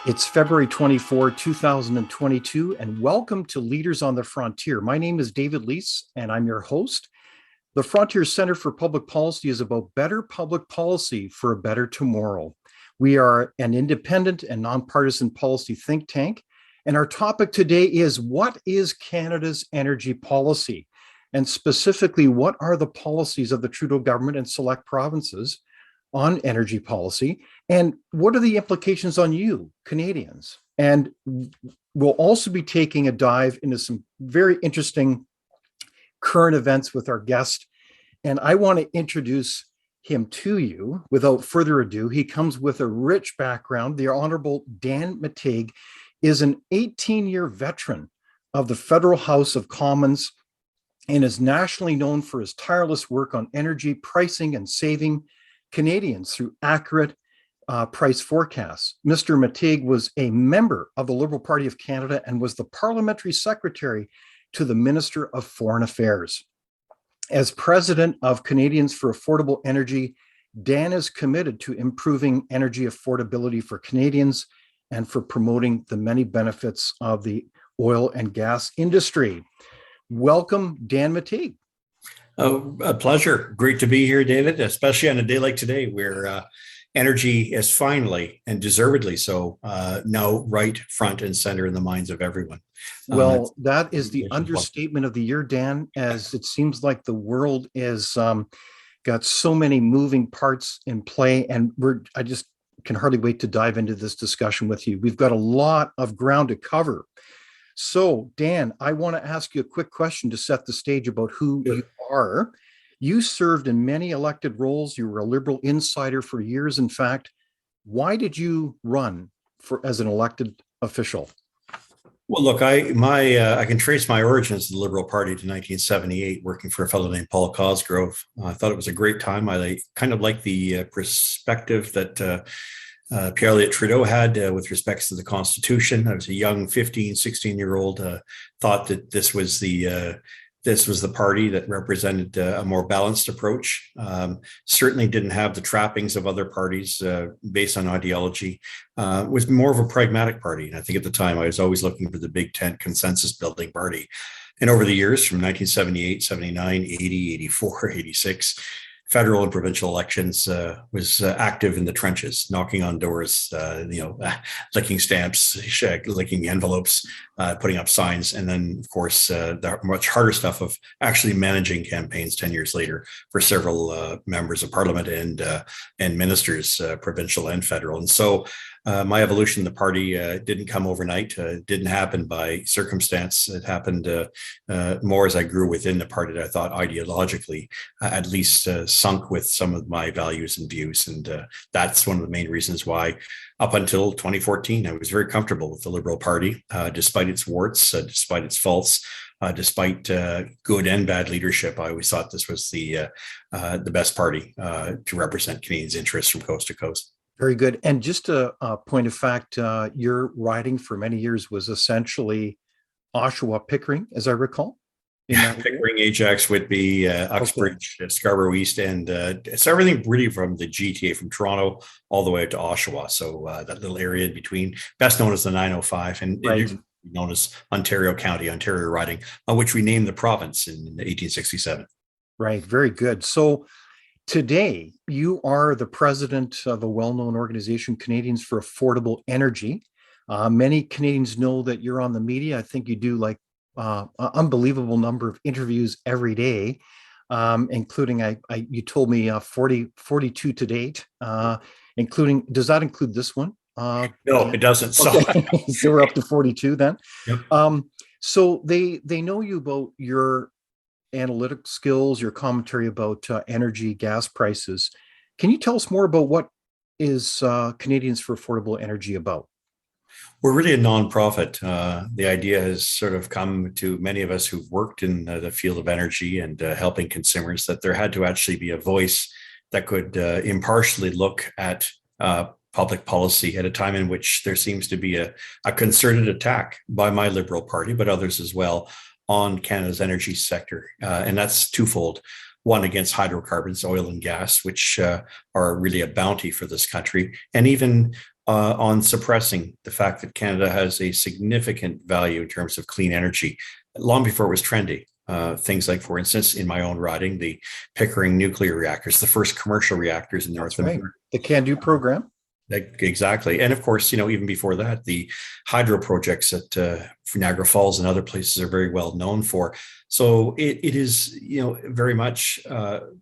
It's February 24, 2022, and welcome to Leaders on the Frontier. My name is David Leese, and I'm your host. The Frontier Center for Public Policy is about better public policy for a better tomorrow. We are an independent and nonpartisan policy think tank, and our topic today is what is Canada's energy policy? And specifically, what are the policies of the Trudeau government and select provinces on energy policy, and what are the implications on you, Canadians? And we'll also be taking a dive into some very interesting current events with our guest. And I want to introduce him to you without further ado. He comes with a rich background. The Honorable Dan McTeague is an 18-year veteran of the Federal House of Commons and is nationally known for his tireless work on energy pricing and saving Canadians through accurate price forecasts. Mr. McTeague was a member of the Liberal Party of Canada and was the parliamentary secretary to the Minister of Foreign Affairs. As president of Canadians for Affordable Energy, Dan is committed to improving energy affordability for Canadians and for promoting the many benefits of the oil and gas industry. Welcome, Dan McTeague. Oh, a pleasure. Great to be here, David, especially on a day like today where energy is finally and deservedly so now right front and center in the minds of everyone. Well, that is the understatement of the year, Dan, as it seems like the world is got so many moving parts in play, and I just can hardly wait to dive into this discussion with you. We've got a lot of ground to cover. So, Dan, I want to ask you a quick question to set the stage about who you are. You served in many elected roles. You were a Liberal insider for years. In fact, why did you run as an elected official? Well, look, I can trace my origins to the Liberal Party to 1978, working for a fellow named Paul Cosgrove. I thought it was a great time. I kind of like the perspective that Pierre Trudeau had with respects to the Constitution. I was a young 15, 16-year-old, thought that this was the party that represented a more balanced approach. Certainly didn't have the trappings of other parties based on ideology. Was more of a pragmatic party. And I think at the time I was always looking for the big tent consensus building party. And over the years from 1978, 79, 80, 84, 86, federal and provincial elections, was active in the trenches, knocking on doors, licking stamps, licking envelopes, putting up signs. And then, of course, the much harder stuff of actually managing campaigns 10 years later for several members of parliament and ministers, provincial and federal. And so my evolution in the party didn't come overnight. It didn't happen by circumstance. It happened more as I grew within the party that I thought ideologically at least sunk with some of my values and views. And that's one of the main reasons why up until 2014, I was very comfortable with the Liberal Party, despite its warts, despite its faults. Despite good and bad leadership, I always thought this was the best party to represent Canadians' interests from coast to coast. Very good. And just a point of fact, your riding for many years was essentially Oshawa Pickering, as I recall. Pickering, Ajax, Whitby, Uxbridge, Scarborough East, and it's everything really from the GTA, from Toronto all the way out to Oshawa. So that little area in between, best known as the 905, and right. Known as Ontario County, Ontario riding, on which we named the province in 1867. Right. Very good. So today, you are the president of a well-known organization, Canadians for Affordable Energy. Many Canadians know that you're on the media. I think you do like an unbelievable number of interviews every day, including, you told me 42 to date, including, does that include this one? No, it doesn't. So, okay. So we're up to 42 then. Yep. So they know you about your analytic skills, your commentary about energy, gas prices. Can you tell us more about what is Canadians for Affordable Energy about? We're really a nonprofit. The idea has sort of come to many of us who've worked in the field of energy and helping consumers that there had to actually be a voice that could impartially look at public policy at a time in which there seems to be a concerted attack by my Liberal Party, but others as well, on Canada's energy sector. And that's twofold. One, against hydrocarbons, oil and gas, which are really a bounty for this country, and even on suppressing the fact that Canada has a significant value in terms of clean energy long before it was trendy. Things like, for instance, in my own riding, the Pickering nuclear reactors, the first commercial reactors in North America. The Can-Do program. Exactly. And of course, even before that, the hydro projects at Niagara Falls and other places are very well known for. So it is, very much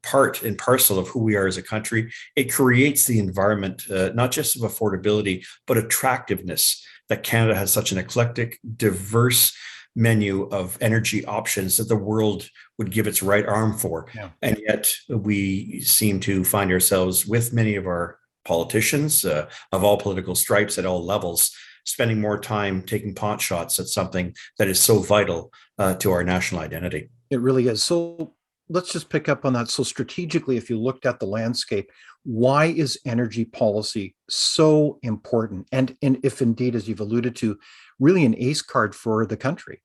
part and parcel of who we are as a country. It creates the environment, not just of affordability, but attractiveness, that Canada has such an eclectic, diverse menu of energy options that the world would give its right arm for. Yeah. And yet we seem to find ourselves with many of our politicians of all political stripes at all levels, spending more time taking pot shots at something that is so vital to our national identity. It really is. So let's just pick up on that. So strategically, if you looked at the landscape, why is energy policy so important? And if indeed, as you've alluded to, really an ace card for the country?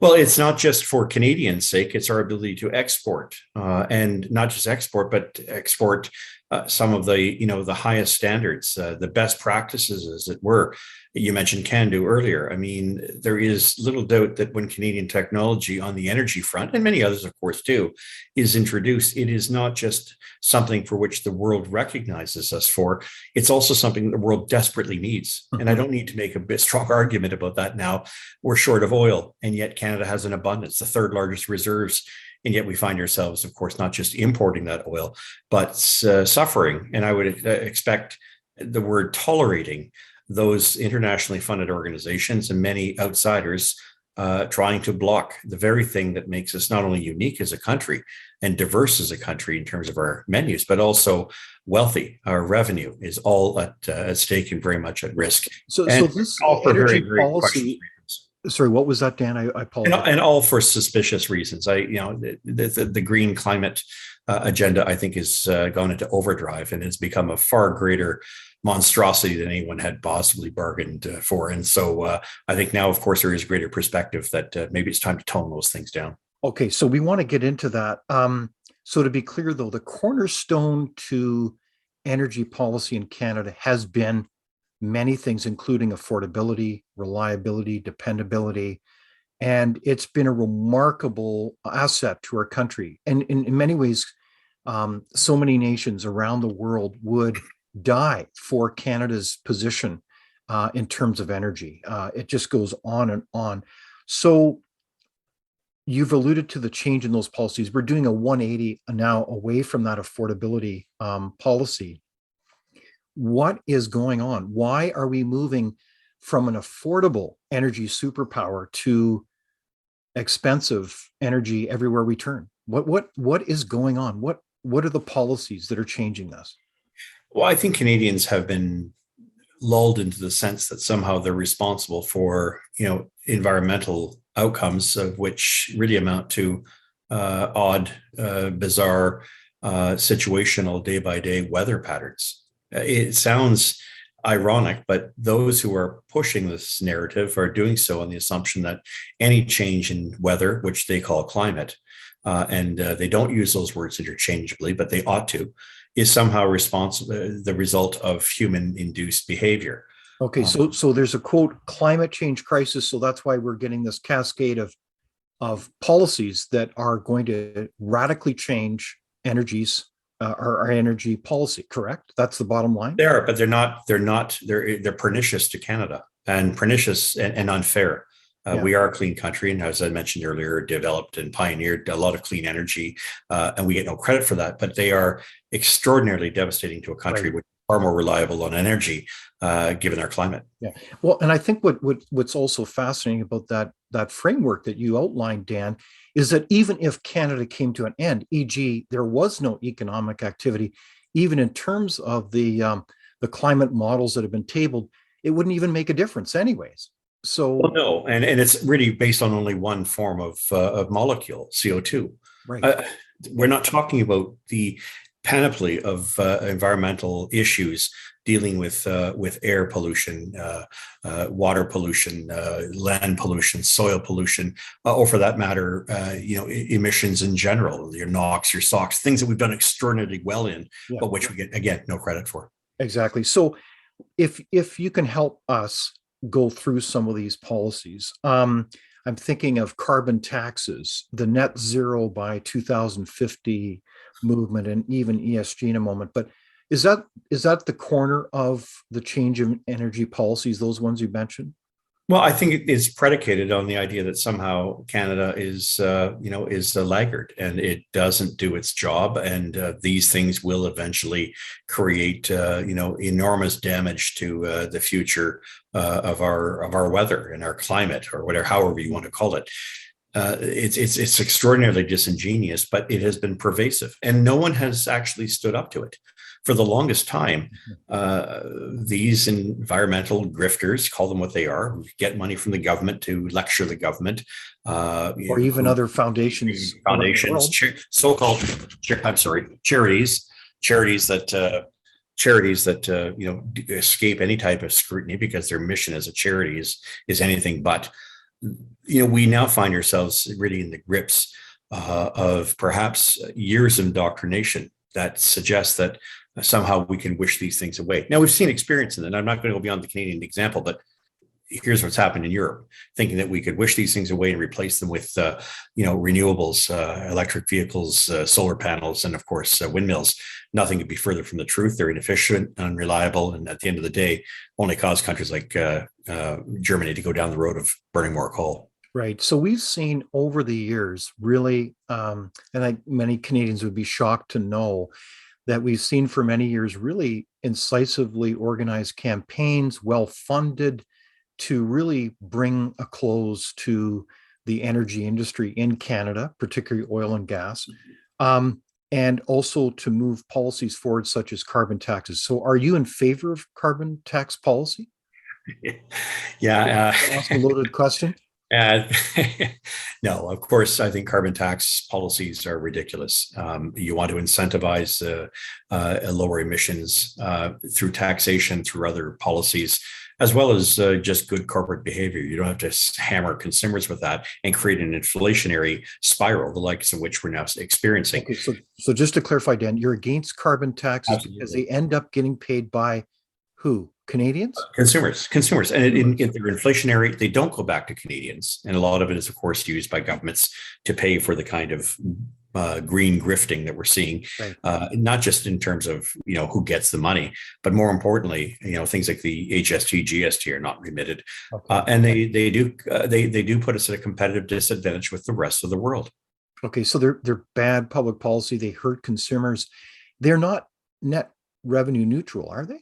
Well, it's not just for Canadians' sake, it's our ability to export, and not just export, but export some of the highest standards, the best practices, as it were. You mentioned Can-Do earlier. I mean, there is little doubt that when Canadian technology on the energy front, and many others, of course, too, is introduced, it is not just something for which the world recognizes us for. It's also something the world desperately needs. And I don't need to make a strong argument about that now. We're short of oil, and yet Canada has an abundance, the third largest reserves. And yet we find ourselves, of course, not just importing that oil, but suffering. And I would expect the word tolerating those internationally funded organizations and many outsiders trying to block the very thing that makes us not only unique as a country and diverse as a country in terms of our menus, but also wealthy. Our revenue is all at stake and very much at risk. So this all for energy very policy. Sorry, what was that, Dan? I apologize. And all for suspicious reasons. The green climate agenda, I think, has gone into overdrive and has become a far greater monstrosity than anyone had possibly bargained for. And so I think now, of course, there is greater perspective that maybe it's time to tone those things down. Okay, so we want to get into that. So to be clear, though, the cornerstone to energy policy in Canada has been many things, including affordability, reliability, dependability, and it's been a remarkable asset to our country. And in many ways, so many nations around the world would die for Canada's position in terms of energy. It just goes on and on. So you've alluded to the change in those policies. We're doing a 180 now away from that affordability policy. What is going on? Why are we moving from an affordable energy superpower to expensive energy everywhere we turn? What is going on? What are the policies that are changing this? Well, I think Canadians have been lulled into the sense that somehow they're responsible for, environmental outcomes, of which really amount to odd, bizarre, situational, day-by-day weather patterns. It sounds ironic, but those who are pushing this narrative are doing so on the assumption that any change in weather, which they call climate, and they don't use those words interchangeably, but they ought to, is somehow responsible, the result of human-induced behavior. Okay, so there's a quote, climate change crisis. So that's why we're getting this cascade of policies that are going to radically change our energy policy. Correct? That's the bottom line. They are, but they're not. They're pernicious to Canada and pernicious and unfair. We are a clean country, and as I mentioned earlier, developed and pioneered a lot of clean energy, and we get no credit for that. But they are extraordinarily devastating to a country which is far more reliable on energy, given our climate. Yeah. Well, and I think what's also fascinating about that framework that you outlined, Dan, is that even if Canada came to an end, e.g., there was no economic activity, even in terms of the climate models that have been tabled, it wouldn't even make a difference, anyways. So, well, no, and it's really based on only one form of molecule, CO2. Right. We're not talking about the panoply of environmental issues dealing with air pollution, water pollution, land pollution, soil pollution, or for that matter, emissions in general, your NOx, your SOx, things that we've done extraordinarily well in, but which we get, again, no credit for. Exactly. So if you can help us go through some of these policies. I'm thinking of carbon taxes, the net zero by 2050 movement, and even ESG in a moment. But is that the corner of the change in energy policies, those ones you mentioned? Well, I think it is predicated on the idea that somehow Canada is a laggard and it doesn't do its job, and these things will eventually create, enormous damage to the future of our weather and our climate, or whatever, however you want to call it. It's extraordinarily disingenuous, but it has been pervasive, and no one has actually stood up to it. For the longest time, these environmental grifters, call them what they are, get money from the government to lecture the government, Or even other foundations around the foundations, world. so-called, I'm sorry, charities that escape any type of scrutiny because their mission as a charity is anything but. We now find ourselves really in the grips of perhaps years of indoctrination that suggests that somehow we can wish these things away. Now, we've seen experience in it. I'm not going to go beyond the Canadian example, but here's what's happened in Europe, thinking that we could wish these things away and replace them with, renewables, electric vehicles, solar panels, and of course, windmills. Nothing could be further from the truth. They're inefficient, unreliable, and at the end of the day, only cause countries like Germany to go down the road of burning more coal. Right. So we've seen over the years, really, and many Canadians would be shocked to know that we've seen for many years really incisively organized campaigns, well funded, to really bring a close to the energy industry in Canada, particularly oil and gas, and also to move policies forward, such as carbon taxes. So, are you in favor of carbon tax policy? Yeah. Ask a loaded question. Uh, no, of course, I think carbon tax policies are ridiculous. You want to incentivize lower emissions through taxation, through other policies, as well as just good corporate behavior. You don't have to hammer consumers with that and create an inflationary spiral, the likes of which we're now experiencing. Okay, so just to clarify, Dan, you're against carbon taxes because Absolutely. they end up getting paid by who? Canadians? Consumers, and they're inflationary. They don't go back to Canadians, and a lot of it is, of course, used by governments to pay for the kind of green grifting that we're seeing, Right. not just in terms of who gets the money, but more importantly, things like the HST, GST are not remitted, Okay. and they do put us at a competitive disadvantage with the rest of the world. Okay, so they're bad public policy. They hurt consumers. They're not net revenue neutral, are they?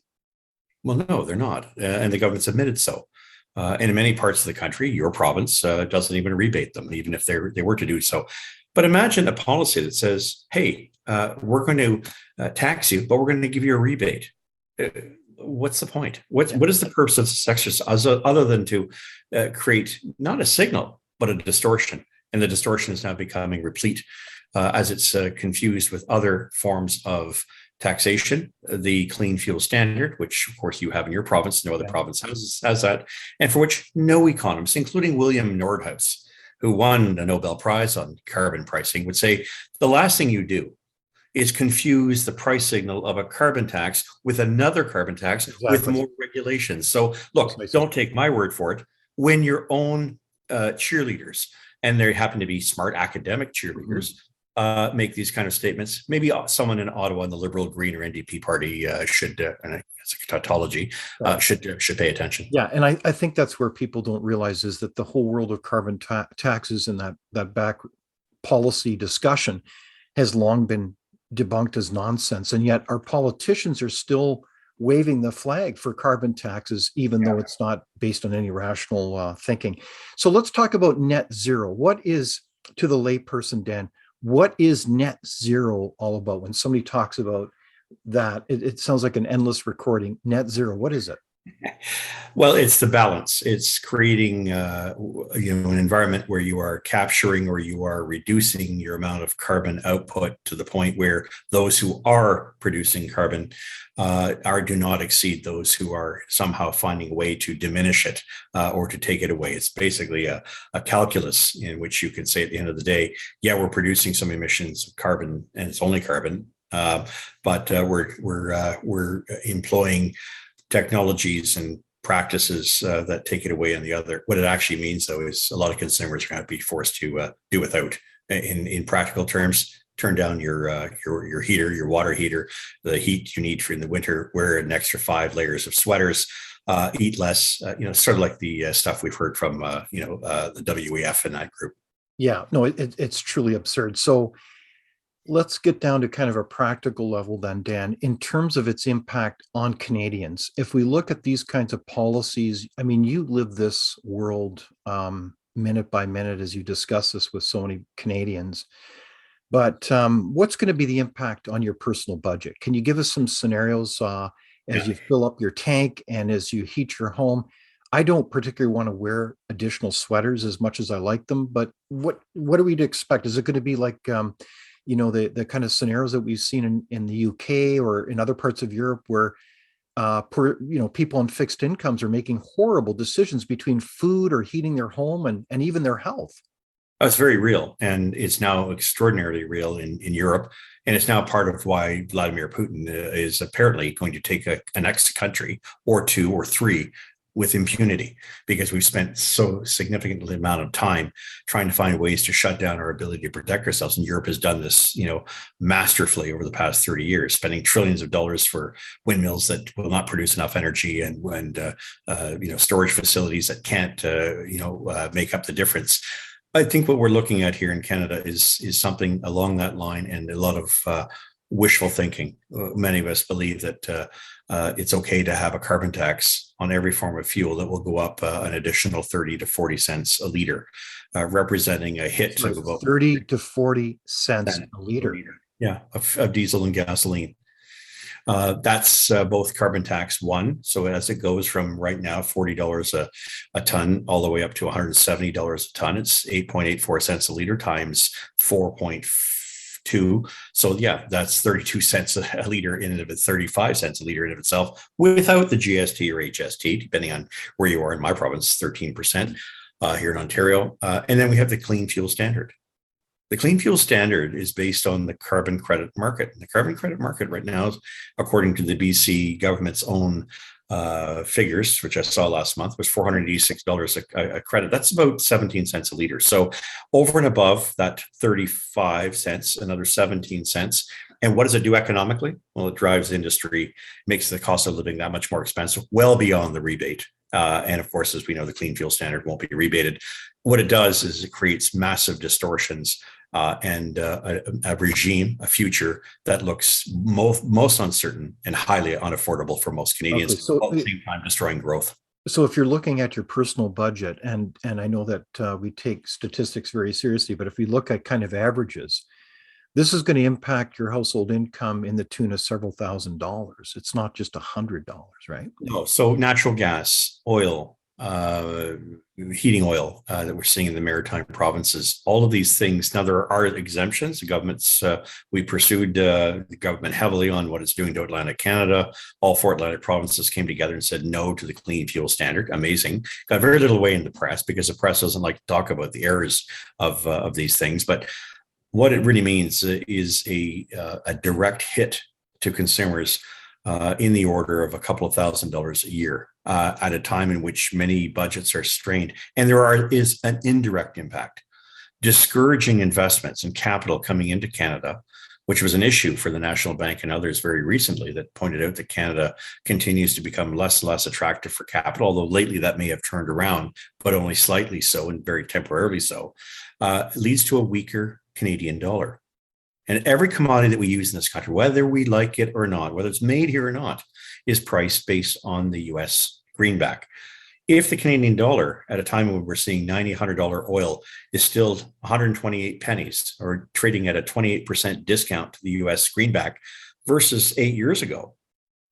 Well, no, they're not, and the government's admitted so. And in many parts of the country, your province doesn't even rebate them, even if they were to do so. But imagine a policy that says, "Hey, we're going to tax you, but we're going to give you a rebate." What's the point? What is the purpose of this exercise other than to create not a signal but a distortion? And the distortion is now becoming replete as it's confused with other forms of taxation, the clean fuel standard, which of course you have in your province, no other province has that, and for which no economist, including William Nordhaus, who won a Nobel Prize on carbon pricing, would say the last thing you do is confuse the price signal of a carbon tax with another carbon tax with more regulations. So look, don't take my word for it. When your own cheerleaders, and there happen to be smart academic cheerleaders, make these kind of statements, maybe someone in Ottawa in the Liberal, Green, or NDP party should, and it's a tautology, should pay attention. Yeah, and I think that's where people don't realize is that the whole world of carbon taxes and that back policy discussion has long been debunked as nonsense, and yet our politicians are still waving the flag for carbon taxes, even though it's not based on any rational thinking. So let's talk about net zero. What is, to the layperson, Dan, what is net zero all about? When somebody talks about that, it sounds like an endless recording. Net zero, what is it? Well, it's the balance. It's creating, an environment where you are capturing or you are reducing your amount of carbon output to the point where those who are producing carbon do not exceed those who are somehow finding a way to diminish it or to take it away. It's basically a calculus in which you could say at the end of the day, yeah, we're producing some emissions of carbon, and it's only carbon, but we're employing technologies and practices that take it away on the other. What it actually means, though, is a lot of consumers are going to be forced to do without. In practical terms, turn down your heater, your water heater, the heat you need for in the winter. Wear an extra 5 layers of sweaters. Eat less. Sort of like the stuff we've heard from the WEF in that group. Yeah, no, it's truly absurd. So let's get down to kind of a practical level then, Dan, in terms of its impact on Canadians. If we look at these kinds of policies, I mean, you live this world minute by minute as you discuss this with so many Canadians. But what's going to be the impact on your personal budget? Can you give us some scenarios as you fill up your tank and as you heat your home? I don't particularly want to wear additional sweaters as much as I like them, but what are we to expect? Is it going to be like the kind of scenarios that we've seen in the UK or in other parts of Europe where people on fixed incomes are making horrible decisions between food or heating their home and even their health? It's very real, and it's now extraordinarily real in Europe. And it's now part of why Vladimir Putin is apparently going to take a next country or 2 or 3 with impunity, because we've spent so significant amount of time trying to find ways to shut down our ability to protect ourselves. And Europe has done this, masterfully over the past 30 years, spending trillions of dollars for windmills that will not produce enough energy and storage facilities that can't, make up the difference. I think what we're looking at here in Canada is something along that line, and a lot of wishful thinking. Many of us believe that it's okay to have a carbon tax on every form of fuel that will go up an additional 30 to 40 cents a liter, representing a hit to about 30 to 40 cents a liter. Yeah, of diesel and gasoline. That's both carbon tax one. So as it goes from right now $40 a ton all the way up to $170 a ton, it's 8.84 cents a liter times 4.2. So yeah, that's 32 cents a liter in and of it, 35 cents a liter in and of itself, without the GST or HST, depending on where you are. In my province, 13% here in Ontario. And then we have the clean fuel standard. The clean fuel standard is based on the carbon credit market. And the carbon credit market right now, according to the BC government's own figures, which I saw last month, was $486 a credit. That's about 17 cents a liter. So over and above that 35 cents, another 17 cents. And what does it do economically? Well, it drives industry, makes the cost of living that much more expensive, well beyond the rebate. And of course, as we know, the clean fuel standard won't be rebated. What it does is it creates massive distortions and a regime, a future that looks most uncertain and highly unaffordable for most Canadians, Okay, so at the same time destroying growth. So if you're looking at your personal budget, and I know that we take statistics very seriously, but if we look at kind of averages, this is going to impact your household income in the tune of several $1,000s. It's not just $100, right? No, so natural gas, oil, heating oil that we're seeing in the maritime provinces, all of these things. Now, there are exemptions. The government's, we pursued the government heavily on what it's doing to Atlantic Canada. All 4 Atlantic provinces came together and said no to the clean fuel standard. Amazing. Got very little weight in the press because the press doesn't like to talk about the errors of these things. But what it really means is a direct hit to consumers in the order of a couple of $1,000s a year at a time in which many budgets are strained. And there is an indirect impact, discouraging investments and capital coming into Canada, which was an issue for the National Bank and others very recently, that pointed out that Canada continues to become less and less attractive for capital, although lately that may have turned around, but only slightly so and very temporarily so, leads to a weaker Canadian dollar. And every commodity that we use in this country, whether we like it or not, whether it's made here or not, is priced based on the US greenback. If the Canadian dollar, at a time when we're seeing $90, $100 oil, is still 128 pennies or trading at a 28% discount to the US greenback versus 8 years ago,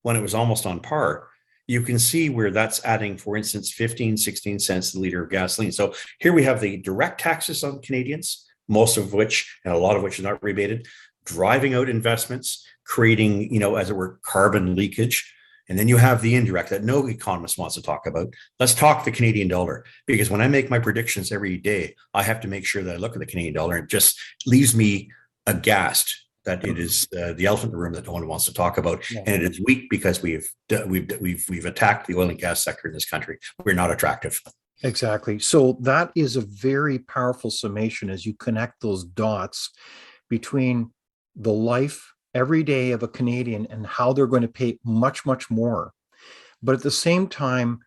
when it was almost on par, you can see where that's adding, for instance, 15, 16 cents a liter of gasoline. So here we have the direct taxes on Canadians, most of which, and a lot of which is not rebated, driving out investments, creating, as it were, carbon leakage. And then you have the indirect that no economist wants to talk about. Let's talk the Canadian dollar, because when I make my predictions every day, I have to make sure that I look at the Canadian dollar, and it just leaves me aghast that it is the elephant in the room that no one wants to talk about, Yeah. and it is weak because we've attacked the oil and gas sector in this country. We're not attractive. Exactly. So that is a very powerful summation as you connect those dots between the life every day of a Canadian and how they're going to pay much, much more. But at the same time,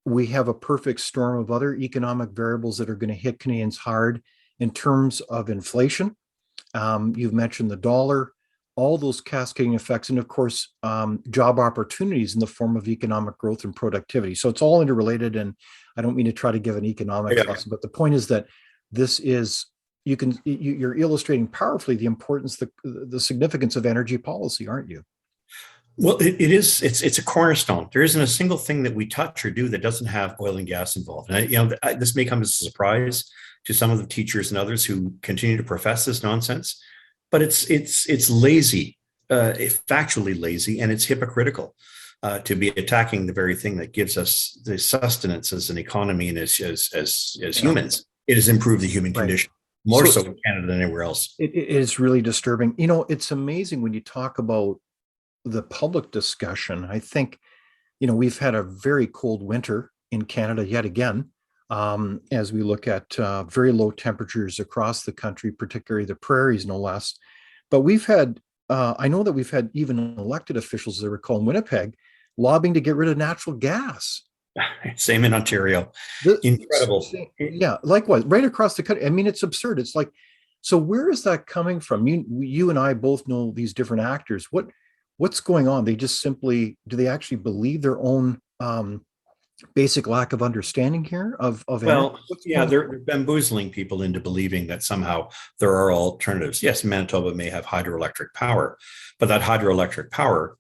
we have a perfect storm of other economic variables that are going to hit Canadians hard in terms of inflation. You've mentioned the dollar, all those cascading effects, and of course, job opportunities in the form of economic growth and productivity. So it's all interrelated. And I don't mean to try to give an economics lesson, but the point is that this is you're illustrating powerfully the importance, the significance of energy policy, aren't you? Well, it's a cornerstone. There isn't a single thing that we touch or do that doesn't have oil and gas involved. And this may come as a surprise to some of the teachers and others who continue to profess this nonsense, but it's lazy, factually lazy, and it's hypocritical to be attacking the very thing that gives us the sustenance as an economy and as humans. It has improved the human condition more so in Canada than anywhere else. It is really disturbing. It's amazing when you talk about the public discussion. I think, we've had a very cold winter in Canada yet again, as we look at very low temperatures across the country, particularly the prairies, no less. But I know that we've had even elected officials, as I recall, in Winnipeg, lobbying to get rid of natural gas. Same in Ontario. Incredible. Yeah, likewise, right across the country. I mean, it's absurd. It's like, so where is that coming from? You and I both know these different actors. What's going on? They just do they actually believe their own basic lack of understanding here of well, yeah, they're bamboozling people into believing that somehow there are alternatives. Yes, Manitoba may have hydroelectric power, but that hydroelectric power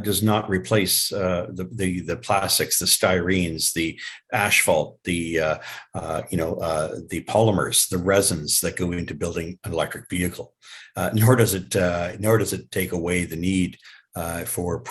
does not replace the plastics, the styrenes, the asphalt, the polymers, the resins that go into building an electric vehicle. Nor does it take away the need for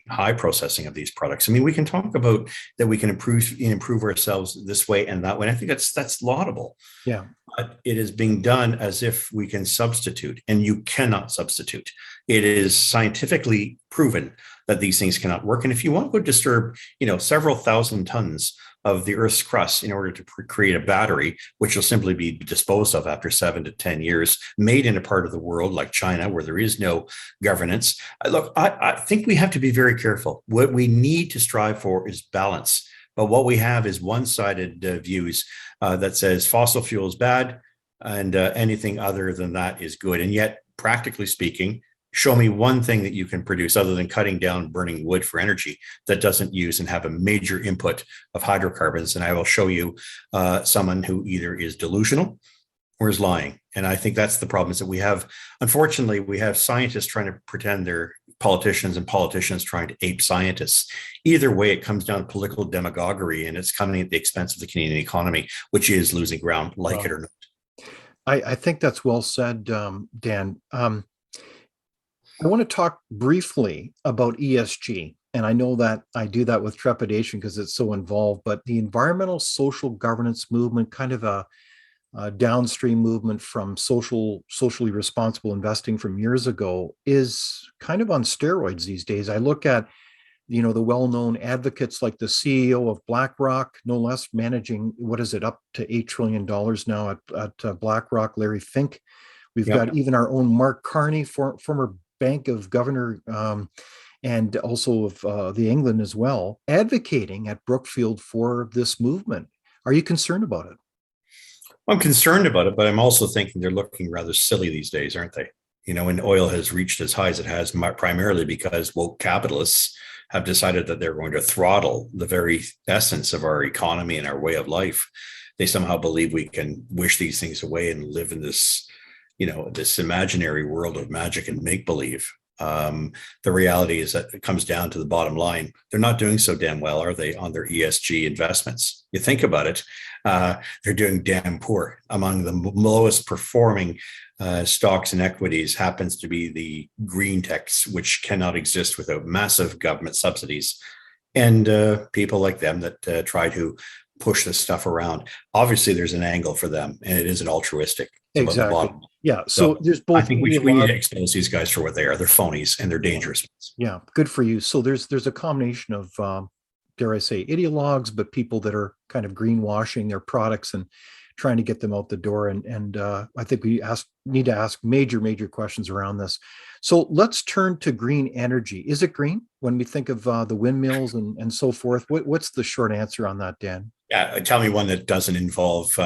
high processing of these products. I mean, we can talk about that we can improve ourselves this way and that way. And I think that's laudable. Yeah. But it is being done as if we can substitute, and you cannot substitute. It is scientifically proven that these things cannot work. And if you want to disturb, several thousand tons of the Earth's crust in order to create a battery, which will simply be disposed of after 7 to 10 years, made in a part of the world like China, where there is no governance. Look, I think we have to be very careful. What we need to strive for is balance. But what we have is one-sided views that says fossil fuel is bad and anything other than that is good. And yet, practically speaking, show me one thing that you can produce other than cutting down burning wood for energy that doesn't use and have a major input of hydrocarbons. And I will show you someone who either is delusional or is lying. And I think that's the problem, is that we have, unfortunately, we have scientists trying to pretend they're politicians and politicians trying to ape scientists. Either way, it comes down to political demagoguery, and it's coming at the expense of the Canadian economy, which is losing ground, like it or not. I think that's well said, Dan. I want to talk briefly about ESG. And I know that I do that with trepidation because it's so involved, but the environmental social governance movement, kind of a downstream movement from socially responsible investing from years ago, is kind of on steroids these days. I look at, the well-known advocates like the CEO of BlackRock, no less, managing, what is it, up to $8 trillion now at BlackRock, Larry Fink. We've got even our own Mark Carney, former Bank of Governor, and also of the England as well, advocating at Brookfield for this movement. Are you concerned about it? I'm concerned about it, but I'm also thinking they're looking rather silly these days, aren't they? When oil has reached as high as it has, primarily because woke capitalists have decided that they're going to throttle the very essence of our economy and our way of life. They somehow believe we can wish these things away and live in this this imaginary world of magic and make-believe. The reality is that it comes down to the bottom line. They're not doing so damn well, are they, on their ESG investments? You think about it, they're doing damn poor. Among the lowest performing stocks and equities happens to be the green techs, which cannot exist without massive government subsidies and people like them that try to push this stuff around. Obviously, there's an angle for them, and it isn't altruistic. It's about the Exactly. bottom. Yeah. So So there's I both think we need to expose these guys for what they are. They're phonies and they're dangerous. Yeah, good for you. So there's a combination of dare I say ideologues, but people that are kind of greenwashing their products and trying to get them out the door. And I think we need to ask major questions around this. So let's turn to green energy. Is it green when we think of the windmills and so forth? What's the short answer on that, Dan? Yeah, tell me one that doesn't involve,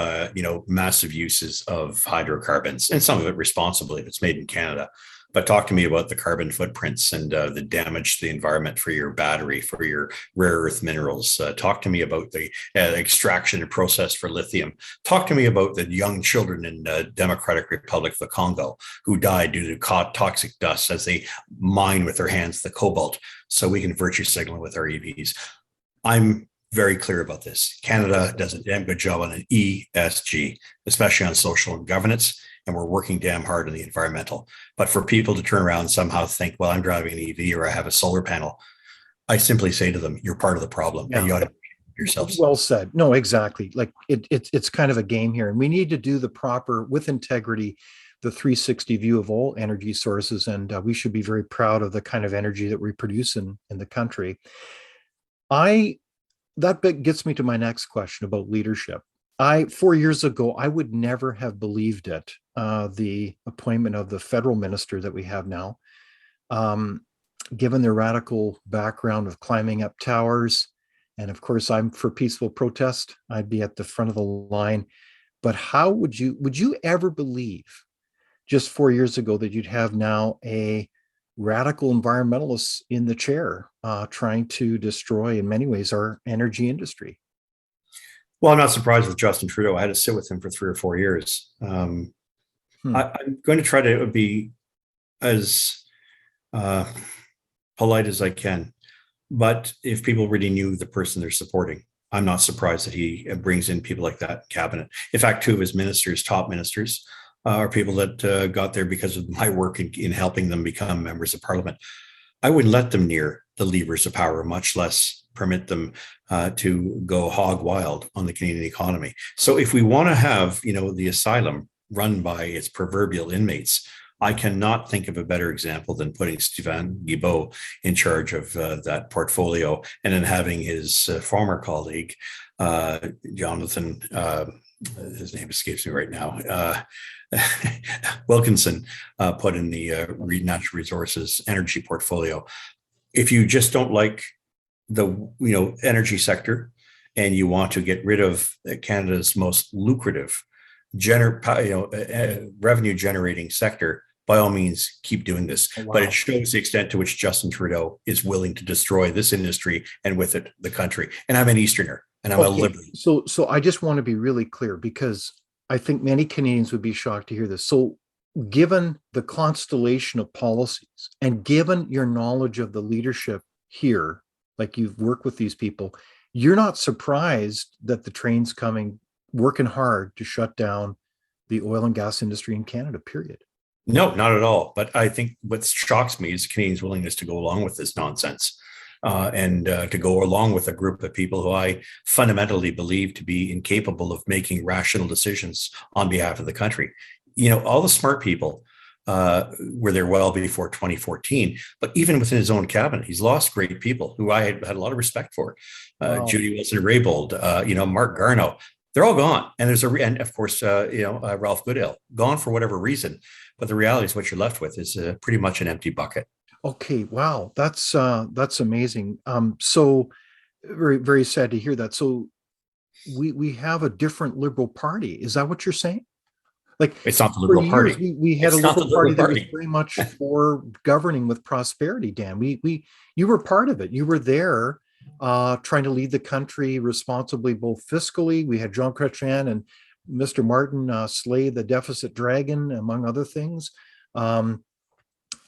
massive uses of hydrocarbons, and some of it responsibly if it's made in Canada. But talk to me about the carbon footprints and the damage to the environment for your battery, for your rare earth minerals. Talk to me about the extraction and process for lithium. Talk to me about the young children in Democratic Republic of the Congo who died due to toxic dust as they mine with their hands the cobalt, so we can virtue signal with our EVs. I'm very clear about this. Canada does a damn good job on an ESG, especially on social and governance, and we're working damn hard on the environmental. But for people to turn around and somehow think, well, I'm driving an EV or I have a solar panel, I simply say to them, you're part of the problem, and you ought to yourselves. Well said. No, exactly. Like it's kind of a game here, and we need to do the proper, with integrity, the 360 view of all energy sources, and we should be very proud of the kind of energy that we produce in the country. That bit gets me to my next question about leadership. 4 years ago, I would never have believed it. The appointment of the federal minister that we have now, given their radical background of climbing up towers, and of course, I'm for peaceful protest. I'd be at the front of the line. But how would you ever believe just 4 years ago that you'd have now a radical environmentalists in the chair, trying to destroy, in many ways, our energy industry? Well, I'm not surprised with Justin Trudeau. I had to sit with him for 3 or 4 years. I'm going to try to be as polite as I can. But if people really knew the person they're supporting, I'm not surprised that he brings in people like that in cabinet. In fact, two of his ministers, top ministers, are people that got there because of my work in helping them become members of parliament. I wouldn't let them near the levers of power, much less permit them to go hog wild on the Canadian economy. So if we want to have, the asylum run by its proverbial inmates, I cannot think of a better example than putting Stéphane Guilbeault in charge of that portfolio, and then having his former colleague, Jonathan, his name escapes me right now, Wilkinson, put in the natural resources energy portfolio. If you just don't like the energy sector and you want to get rid of Canada's most lucrative revenue generating sector, by all means keep doing this. Oh, wow. But it shows the extent to which Justin Trudeau is willing to destroy this industry and with it the country. And I'm an Easterner and I'm a liberal. So I just want to be really clear, because I think many Canadians would be shocked to hear this. So given the constellation of policies and given your knowledge of the leadership here, like you've worked with these people, you're not surprised that the train's coming, working hard to shut down the oil and gas industry in Canada, period. No, not at all. But I think what shocks me is Canadians' willingness to go along with this nonsense, and to go along with a group of people who I fundamentally believe to be incapable of making rational decisions on behalf of the country. All the smart people were there well before 2014, but even within his own cabinet, he's lost great people who I had a lot of respect for. Wow. Judy Wilson-Raybould, Mark Garneau. They're all gone, and and of course, Ralph Goodale, gone for whatever reason. But the reality is, what you're left with is pretty much an empty bucket. Okay, wow, that's amazing. So very, very sad to hear that. So we have a different Liberal Party. Is that what you're saying? Like, it's not the Liberal Party. We had a Liberal Party that was very much for governing with prosperity. Dan, you were part of it. You were there, trying to lead the country responsibly, both fiscally. We had Jean Chretien and Mr. Martin slay the deficit dragon, among other things. There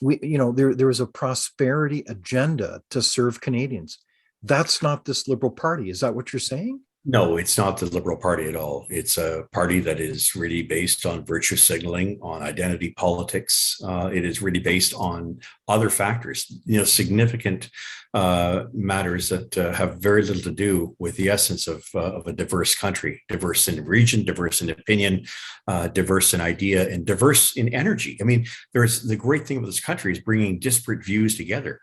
was a prosperity agenda to serve Canadians. That's not this Liberal Party. Is that what you're saying? No, it's not the Liberal Party at all. It's a party that is really based on virtue signaling, on identity politics. It is really based on other factors, significant matters that have very little to do with the essence of a diverse country, diverse in region, diverse in opinion, diverse in idea, and diverse in energy. I mean, there's the great thing about this country is bringing disparate views together.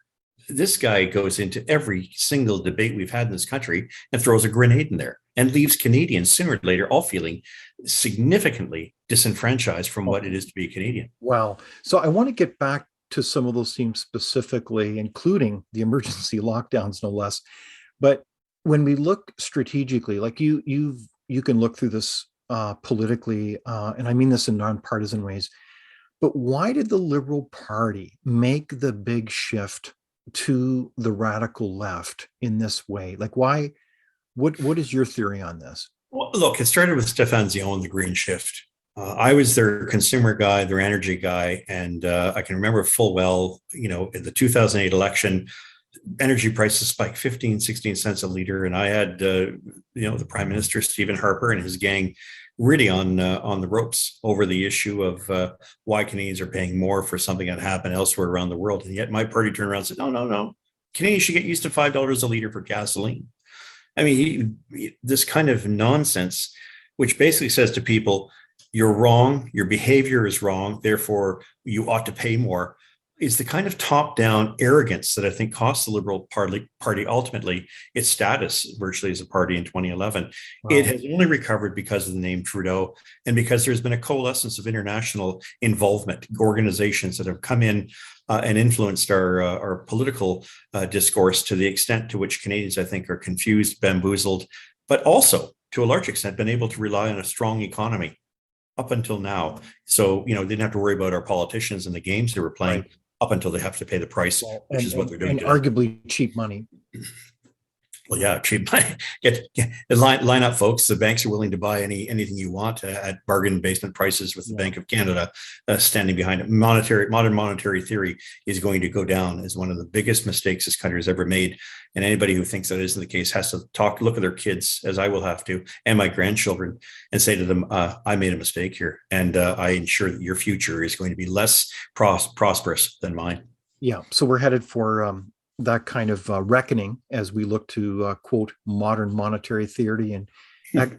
This guy goes into every single debate we've had in this country and throws a grenade in there and leaves Canadians sooner or later all feeling significantly disenfranchised from what it is to be a Canadian. Wow. So I want to get back to some of those themes specifically, including the emergency lockdowns, no less. But when we look strategically, like you can look through this politically, and I mean this in nonpartisan ways. But why did the Liberal Party make the big shift to the radical left in this way? Like, why? What is your theory on this? Well, look, it started with Stéphane Dion, the Green Shift. I was their consumer guy, their energy guy, and I can remember full well, in the 2008 election, energy prices spiked 15, 16 cents a liter. And I had, the Prime Minister, Stephen Harper, and his gang really on the ropes over the issue of why Canadians are paying more for something that happened elsewhere around the world. And yet my party turned around and said, no, no, no. Canadians should get used to $5 a liter for gasoline. I mean, this kind of nonsense, which basically says to people, you're wrong, your behavior is wrong, therefore you ought to pay more, is the kind of top-down arrogance that I think cost the Liberal Party ultimately its status virtually as a party in 2011. Wow. It has only recovered because of the name Trudeau and because there's been a coalescence of international involvement, organizations that have come in and influenced our political discourse to the extent to which Canadians, I think, are confused, bamboozled, but also to a large extent been able to rely on a strong economy up until now. So, didn't have to worry about our politicians and the games they were playing. Right. Up until they have to pay the price, which is what they're doing. And today. Arguably cheap money. Well, yeah, cheap money. Get line up, folks. The banks are willing to buy anything you want at bargain basement prices, with the Bank of Canada standing behind it. Modern monetary theory is going to go down as one of the biggest mistakes this country has ever made. And anybody who thinks that isn't the case has to look at their kids, as I will have to, and my grandchildren, and say to them, I made a mistake here. And I ensure that your future is going to be less prosperous than mine. Yeah. So we're headed for that kind of reckoning as we look to quote modern monetary theory and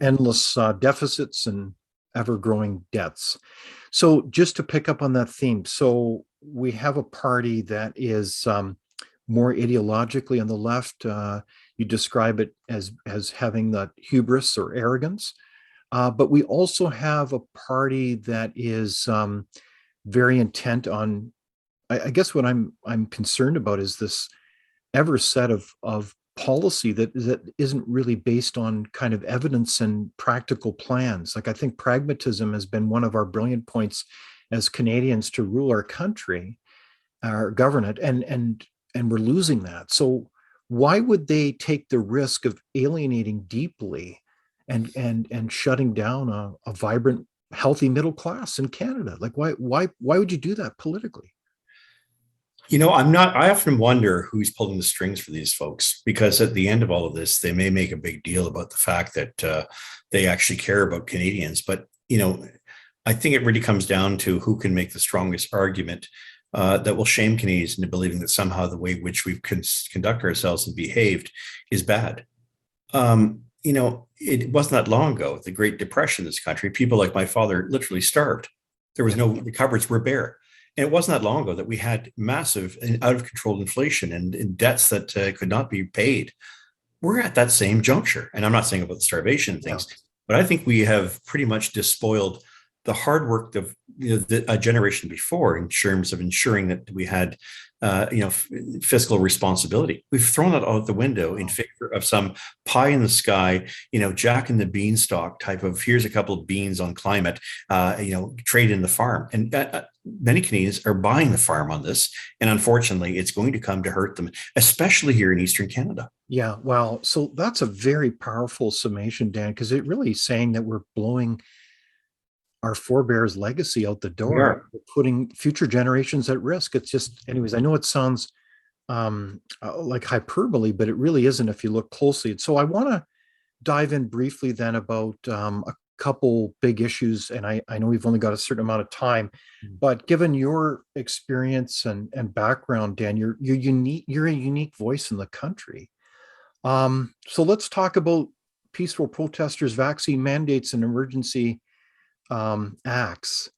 endless deficits and ever-growing debts. So just to pick up on that theme, so we have a party that is more ideologically on the left. You describe it as having that hubris or arrogance, but we also have a party that is very intent on. I guess what I'm concerned about is this ever set of policy that isn't really based on kind of evidence and practical plans. Like, I think pragmatism has been one of our brilliant points as Canadians to rule our country, or govern it, and we're losing that. So why would they take the risk of alienating deeply and shutting down a vibrant, healthy middle class in Canada? Like, why would you do that politically? I often wonder who's pulling the strings for these folks, because at the end of all of this, they may make a big deal about the fact that they actually care about Canadians. But, I think it really comes down to who can make the strongest argument that will shame Canadians into believing that somehow the way in which we conduct ourselves and behaved is bad. It wasn't that long ago, the Great Depression in this country, people like my father literally starved. The cupboards were bare. And it wasn't that long ago that we had massive and out of control inflation and debts that could not be paid. We're at that same juncture. And I'm not saying about the starvation things, but I think we have pretty much despoiled the hard work of a generation before in terms of ensuring that we had fiscal responsibility. We've thrown that out the window in favor of some pie in the sky, Jack and the Beanstalk type of, here's a couple of beans on climate, trade in the farm. And many Canadians are buying the farm on this. And unfortunately, it's going to come to hurt them, especially here in Eastern Canada. Yeah, well, so that's a very powerful summation, Dan, because it really is saying that we're blowing our forebears' legacy out the door, putting future generations at risk. It's just, anyways, I know it sounds like hyperbole, but it really isn't if you look closely. So I want to dive in briefly then about a couple big issues. And I know we've only got a certain amount of time, but given your experience and background, Dan, you're unique. You're a unique voice in the country. So let's talk about peaceful protesters, vaccine mandates, and emergency acts.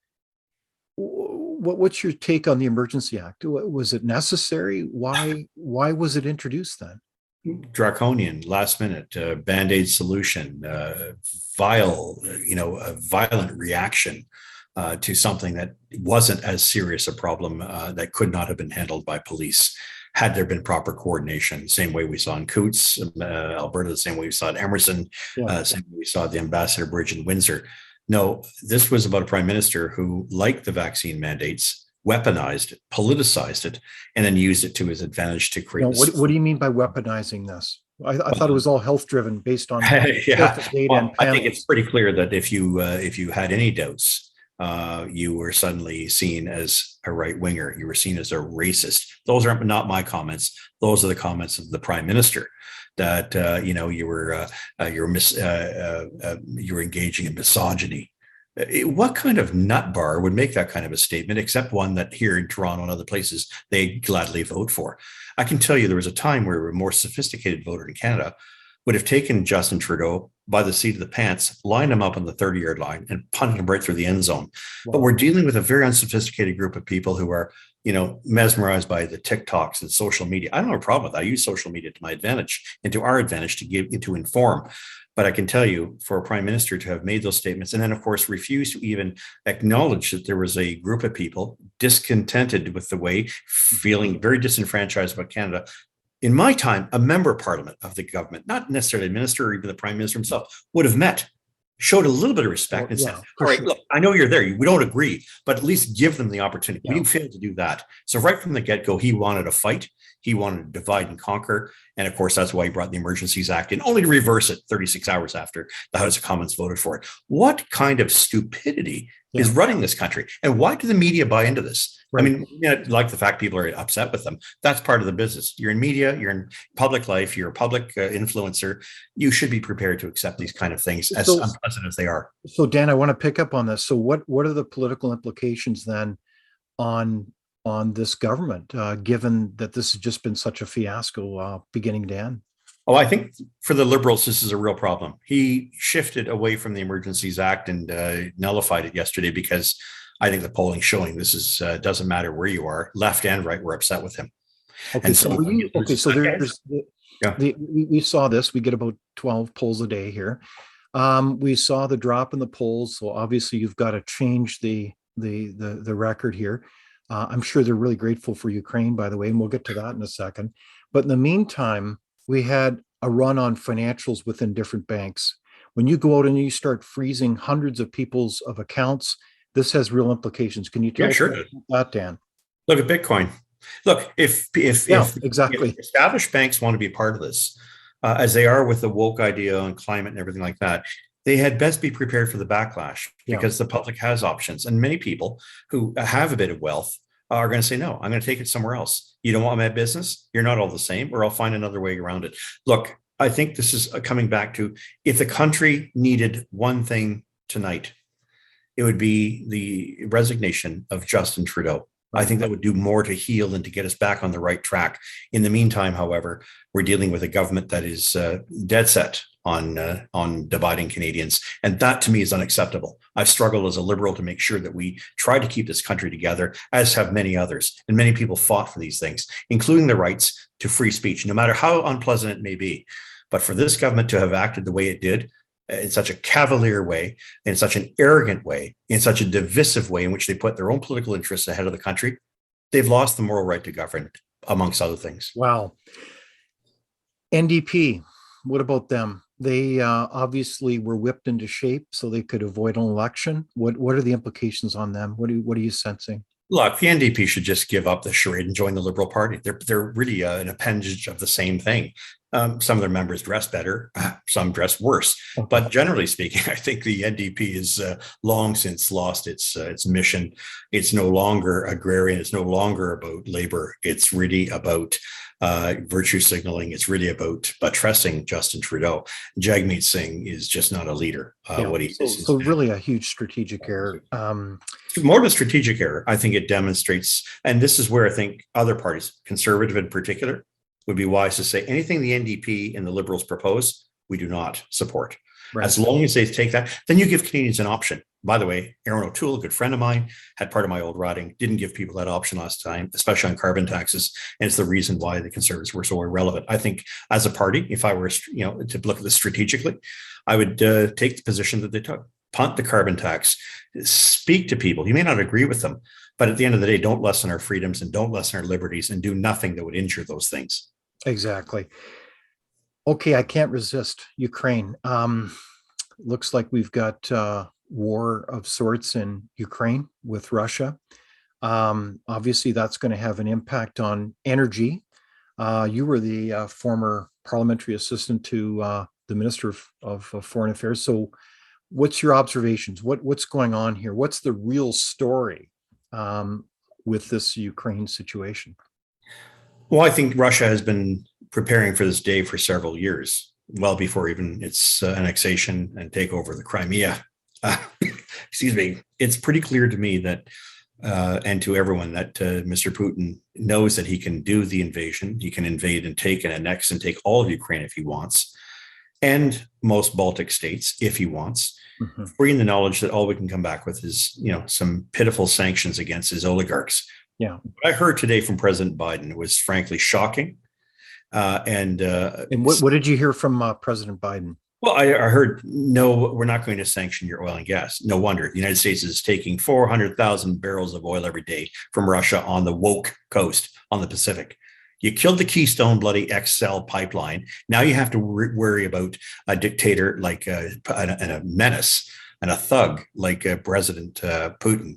What's your take on the Emergency Act? Was it necessary? Why was it introduced then? Draconian, last minute, band-aid solution, a violent reaction to something that wasn't as serious a problem that could not have been handled by police had there been proper coordination. Same way we saw in Coutts, Alberta, the same way we saw at Emerson, same way we saw at the Ambassador Bridge in Windsor. No, this was about a prime minister who liked the vaccine mandates, weaponized it, politicized it, and then used it to his advantage to create. What do you mean by weaponizing this? I thought it was all health driven based on yeah. data and I think it's pretty clear that if you had any doubts, you were suddenly seen as a right winger. You were seen as a racist. Those are not my comments. Those are the comments of the prime minister. That you were engaging in misogyny. What kind of nut bar would make that kind of a statement, except one that here in Toronto and other places they gladly vote for? I can tell you there was a time where a more sophisticated voter in Canada would have taken Justin Trudeau by the seat of the pants, lined him up on the 30-yard line, and punted him right through the end zone. Wow. But we're dealing with a very unsophisticated group of people who are, mesmerized by the TikToks and social media. I don't have a problem with that. I use social media to my advantage and to our advantage to inform. But I can tell you, for a prime minister to have made those statements and then, of course, refuse to even acknowledge that there was a group of people discontented with the way, feeling very disenfranchised about Canada. In my time, a member of parliament of the government, not necessarily a minister or even the prime minister himself, would have met, showed a little bit of respect and said, all right, look, I know you're there. We don't agree, but at least give them the opportunity. Yeah. We failed to do that. So right from the get-go, he wanted a fight. He wanted to divide and conquer. And of course, that's why he brought the Emergencies Act in, only to reverse it 36 hours after the House of Commons voted for it. What kind of stupidity is running this country? And why do the media buy into this? Right. I mean, like the fact people are upset with them. That's part of the business. You're in media, you're in public life, you're a public influencer. You should be prepared to accept these kind of things, as unpleasant as they are. So, Dan, I want to pick up on this. So what are the political implications then on this government, given that this has just been such a fiasco beginning to end? Oh, I think for the Liberals, this is a real problem. He shifted away from the Emergencies Act and nullified it yesterday because I think the polling showing this is doesn't matter where you are, left and right, we're upset with him. Okay, and so we saw this. We get about 12 polls a day here. We saw the drop in the polls, so obviously you've got to change the record here. I'm sure they're really grateful for Ukraine, by the way, and we'll get to that in a second. But in the meantime, we had a run on financials within different banks. When you go out and you start freezing hundreds of people's accounts, this has real implications. Can you tell us about that, Dan? Look at Bitcoin. Look, if established banks want to be part of this, as they are with the woke idea and climate and everything like that, they had best be prepared for the backlash because the public has options. And many people who have a bit of wealth are going to say, no, I'm going to take it somewhere else. You don't want my business? You're not all the same, or I'll find another way around it. Look, I think this is coming back to, if the country needed one thing tonight, it would be the resignation of Justin Trudeau. I think that would do more to heal and to get us back on the right track. In the meantime, however, we're dealing with a government that is dead set on dividing Canadians. And that to me is unacceptable. I've struggled as a Liberal to make sure that we try to keep this country together, as have many others. And many people fought for these things, including the rights to free speech, no matter how unpleasant it may be. But for this government to have acted the way it did, in such a cavalier way, in such an arrogant way, in such a divisive way in which they put their own political interests ahead of the country, they've lost the moral right to govern, amongst other things. Wow. NDP, what about them? They obviously were whipped into shape so they could avoid an election. What are the implications on them? What are you sensing? Look, the NDP should just give up the charade and join the Liberal Party. They're really an appendage of the same thing. Some of their members dress better, some dress worse. Okay. But generally speaking, I think the NDP is long since lost its mission. It's no longer agrarian. It's no longer about labor. It's really about virtue signaling. It's really about buttressing Justin Trudeau. Jagmeet Singh is just not a leader. What he is. So really a huge strategic error. More of a strategic error. I think it demonstrates, and this is where I think other parties, conservative in particular, would be wise to say anything the NDP and the Liberals propose, we do not support. Right. As long as they take that, then you give Canadians an option. By the way, Aaron O'Toole, a good friend of mine, had part of my old riding, didn't give people that option last time, especially on carbon taxes. And it's the reason why the Conservatives were so irrelevant. I think as a party, if I were to look at this strategically, I would take the position that they took. Punt the carbon tax, speak to people. You may not agree with them, but at the end of the day, don't lessen our freedoms and don't lessen our liberties and do nothing that would injure those things. Exactly. Okay, I can't resist Ukraine. Looks like we've got war of sorts in Ukraine with Russia. Obviously, that's going to have an impact on energy. You were the former parliamentary assistant to the Minister of Foreign Affairs. So what's your observations? What's going on here? What's the real story with this Ukraine situation? Well, I think Russia has been preparing for this day for several years, well before even its annexation and takeover of the Crimea. Excuse me. It's pretty clear to me that, and to everyone, that Mr. Putin knows that he can do the invasion. He can invade and take and annex and take all of Ukraine if he wants, and most Baltic states if he wants. Mm-hmm. Free in the knowledge that all we can come back with is, some pitiful sanctions against his oligarchs. Yeah. What I heard today from President Biden was frankly shocking. And what did you hear from President Biden? Well, I heard, no, we're not going to sanction your oil and gas. No wonder. The United States is taking 400,000 barrels of oil every day from Russia on the woke coast on the Pacific. You killed the Keystone bloody XL pipeline. Now you have to worry about a dictator like and a menace and a thug like President Putin.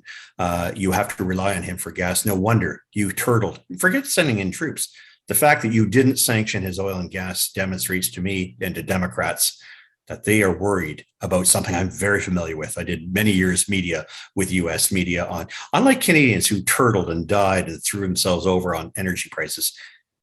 You have to rely on him for gas. No wonder you turtled. Forget sending in troops. The fact that you didn't sanction his oil and gas demonstrates to me and to Democrats that they are worried about something I'm very familiar with. I did many years media with US media on, unlike Canadians who turtled and died and threw themselves over on energy prices.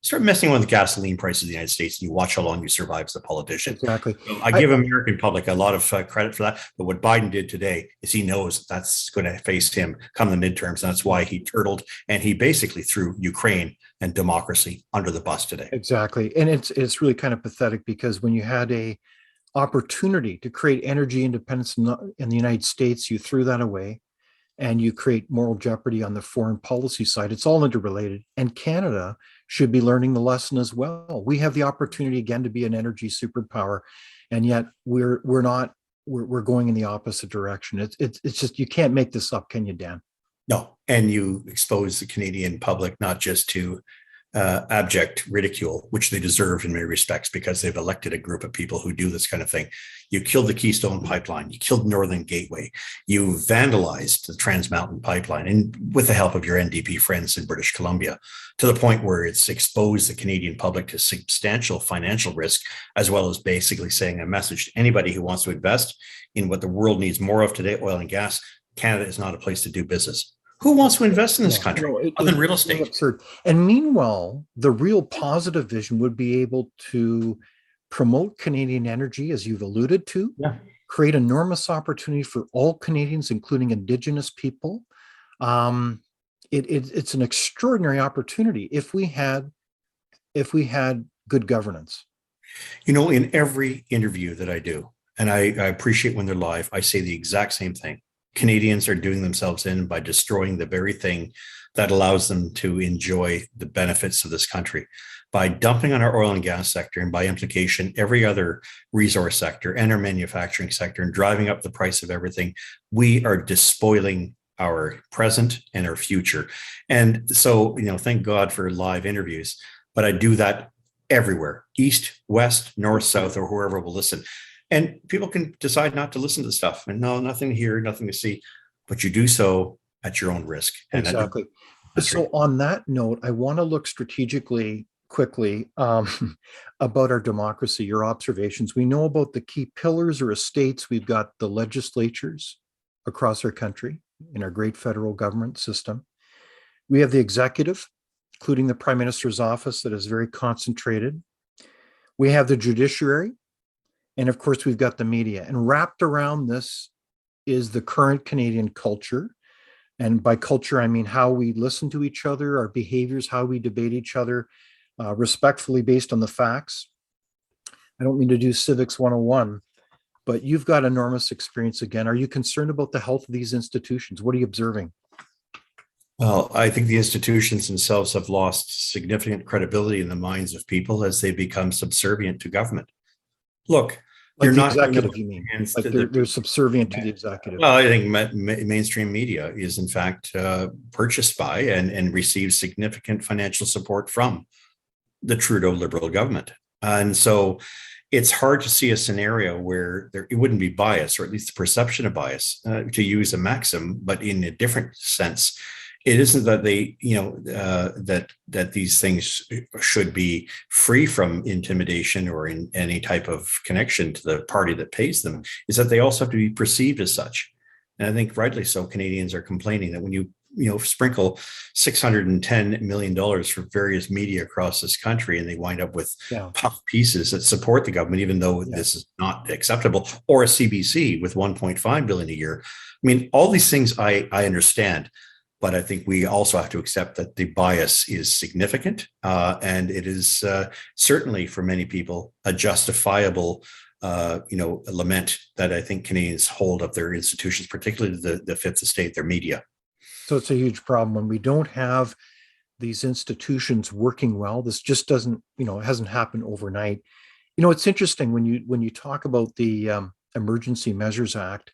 Start messing with the gasoline prices in the United States and you watch how long you survive as a politician. Exactly. So I give American public a lot of credit for that. But what Biden did today is he knows that's going to face him come the midterms. And that's why he turtled and he basically threw Ukraine and democracy under the bus today. Exactly. And it's really kind of pathetic because when you had a opportunity to create energy independence in the United States, you threw that away and you create moral jeopardy on the foreign policy side. It's all interrelated. And Canada should be learning the lesson as well. We have the opportunity again to be an energy superpower, and yet we're not. We're going in the opposite direction. It's just, you can't make this up, can you, Dan? No, and you expose the Canadian public not just to abject ridicule, which they deserve in many respects because they've elected a group of people who do this kind of thing. You killed the Keystone Pipeline, you killed Northern Gateway, you vandalized the Trans Mountain Pipeline, and with the help of your NDP friends in British Columbia, to the point where it's exposed the Canadian public to substantial financial risk, as well as basically saying a message to anybody who wants to invest in what the world needs more of today, oil and gas. Canada is not a place to do business. Who wants to invest in this country other than real estate? Absurd. And meanwhile, the real positive vision would be able to promote Canadian energy, as you've alluded to, create enormous opportunity for all Canadians, including Indigenous people. It's an extraordinary opportunity if we had good governance. In every interview that I do, and I appreciate when they're live, I say the exact same thing. Canadians are doing themselves in by destroying the very thing that allows them to enjoy the benefits of this country. By dumping on our oil and gas sector, and by implication, every other resource sector and our manufacturing sector, and driving up the price of everything, we are despoiling our present and our future. And so, thank God for live interviews, but I do that everywhere, east, west, north, south, or whoever will listen. And people can decide not to listen to the stuff and no, nothing to hear, nothing to see, but you do so at your own risk. Exactly. So on that note, I want to look strategically quickly about our democracy, your observations. We know about the key pillars or estates. We've got the legislatures across our country in our great federal government system. We have the executive, including the Prime Minister's office, that is very concentrated. We have the judiciary. And of course, we've got the media. And wrapped around this is the current Canadian culture. And by culture, I mean how we listen to each other, our behaviors, how we debate each other, respectfully based on the facts. I don't mean to do civics 101, but you've got enormous experience again. Are you concerned about the health of these institutions? What are you observing? Well, I think the institutions themselves have lost significant credibility in the minds of people as they become subservient to government. Look, Like you're the not going to executive, you mean? Like they're subservient to the executive. Well, I think mainstream media is in fact purchased by and receives significant financial support from the Trudeau Liberal government. And so it's hard to see a scenario where it wouldn't be bias, or at least the perception of bias, to use a maxim, but in a different sense. It isn't that they, that these things should be free from intimidation or in any type of connection to the party that pays them, is that they also have to be perceived as such. And I think rightly so, Canadians are complaining that when you sprinkle $610 million for various media across this country, and they wind up with puff pieces that support the government, even though this is not acceptable, or a CBC with $1.5 billion a year. I mean, all these things I understand. But I think we also have to accept that the bias is significant, and it is certainly for many people a justifiable, lament that I think Canadians hold of their institutions, particularly the fifth estate, their media. So it's a huge problem when we don't have these institutions working well. This just doesn't, it hasn't happened overnight. It's interesting when you talk about the Emergency Measures Act.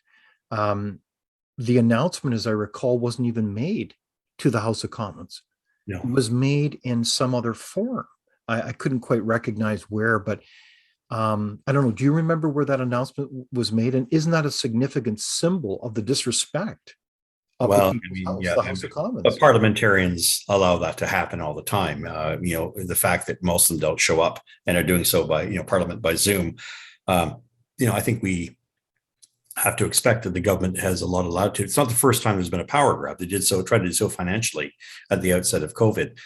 The announcement, as I recall, wasn't even made to the House of Commons. No. It was made in some other forum. I couldn't quite recognize where, but I don't know. Do you remember where that announcement was made? And isn't that a significant symbol of the disrespect of the House of Commons? But parliamentarians allow that to happen all the time. The fact that most of them don't show up and are doing so by, Parliament by Zoom. I think we have to expect that the government has a lot of latitude. It's not the first time there's been a power grab. They tried to do so financially at the outset of COVID.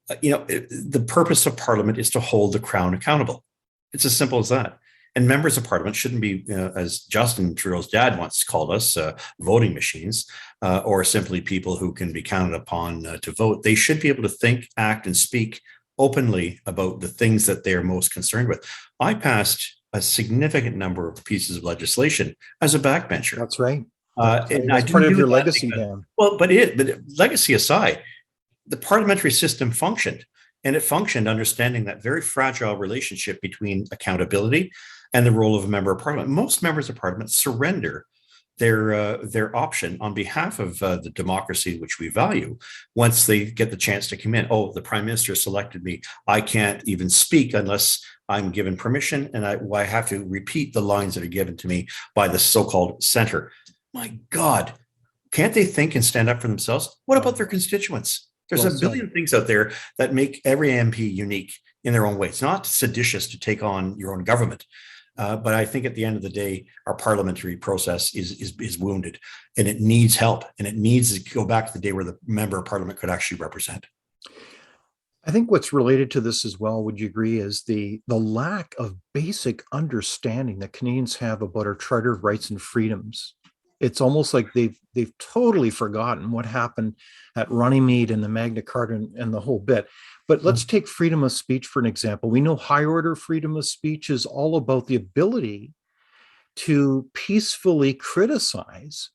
The purpose of Parliament is to hold the Crown accountable. It's as simple as that. And members of Parliament shouldn't be, as Justin Trudeau's dad once called us, voting machines, or simply people who can be counted upon to vote. They should be able to think, act, and speak openly about the things that they're most concerned with. I passed a significant number of pieces of legislation as a backbencher. That's right. That's part of your legacy, Dan. Well, but legacy aside, the parliamentary system functioned, and it functioned understanding that very fragile relationship between accountability and the role of a member of parliament. Most members of parliament surrender their option on behalf of the democracy which we value once they get the chance to come in. Oh, the Prime Minister selected me. I can't even speak unless I'm given permission, and I have to repeat the lines that are given to me by the so-called center. My God, can't they think and stand up for themselves? What about their constituents? There's a billion things out there that make every MP unique in their own way. It's not seditious to take on your own government. But I think at the end of the day, our parliamentary process is wounded, and it needs help, and it needs to go back to the day where the member of parliament could actually represent. I think what's related to this as well, would you agree, is the lack of basic understanding that Canadians have about our Charter of Rights and Freedoms. It's almost like they've totally forgotten what happened at Runnymede and the Magna Carta and the whole bit. But let's take freedom of speech for an example. We know high order freedom of speech is all about the ability to peacefully criticize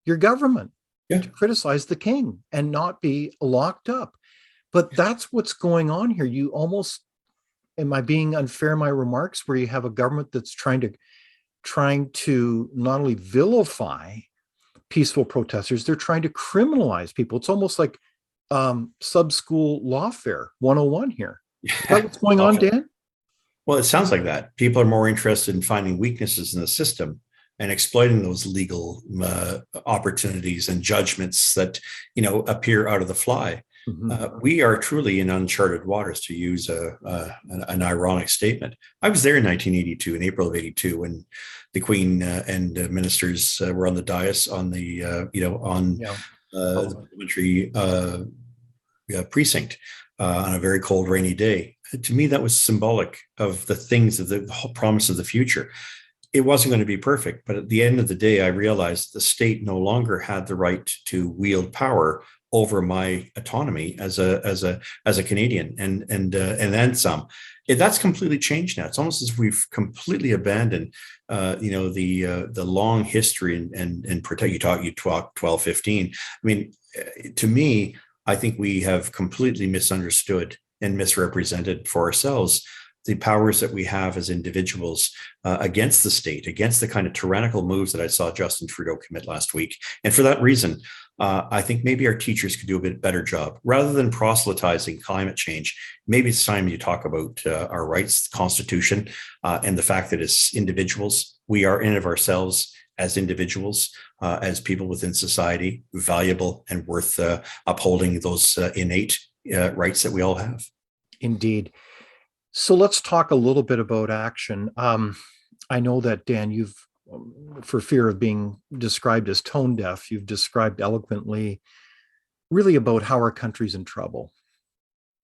your government, to criticize the king and not be locked up. But that's what's going on here. You almost, am I being unfair in my remarks, where you have a government that's trying to not only vilify peaceful protesters, they're trying to criminalize people. It's almost like sub-school lawfare 101 here. Is that what's going on, Dan? Well, it sounds like that. People are more interested in finding weaknesses in the system and exploiting those legal opportunities and judgments that appear out of the fly. We are truly in uncharted waters, to use an ironic statement. I was there in 1982, in April of '82, when the Queen and ministers were on the dais on the Yeah. the parliamentary precinct on a very cold, rainy day. To me, that was symbolic of the things of the whole promise of the future. It wasn't going to be perfect, but at the end of the day, I realized the state no longer had the right to wield power over my autonomy as a Canadian, and then some. That's completely changed now. It's almost as if we've completely abandoned, the long history and protect. You talk 12, 15. I mean, to me, I think we have completely misunderstood and misrepresented for ourselves the powers that we have as individuals against the state, against the kind of tyrannical moves that I saw Justin Trudeau commit last week. And for that reason, I think maybe our teachers could do a bit better job. Rather than proselytizing climate change, maybe it's time you talk about our rights, the Constitution, and the fact that as individuals, we are in and of ourselves as individuals, as people within society, valuable and worth upholding those innate rights that we all have. Indeed. So let's talk a little bit about action. I know that, Dan, you've, for fear of being described as tone deaf, you've described eloquently really about how our country's in trouble,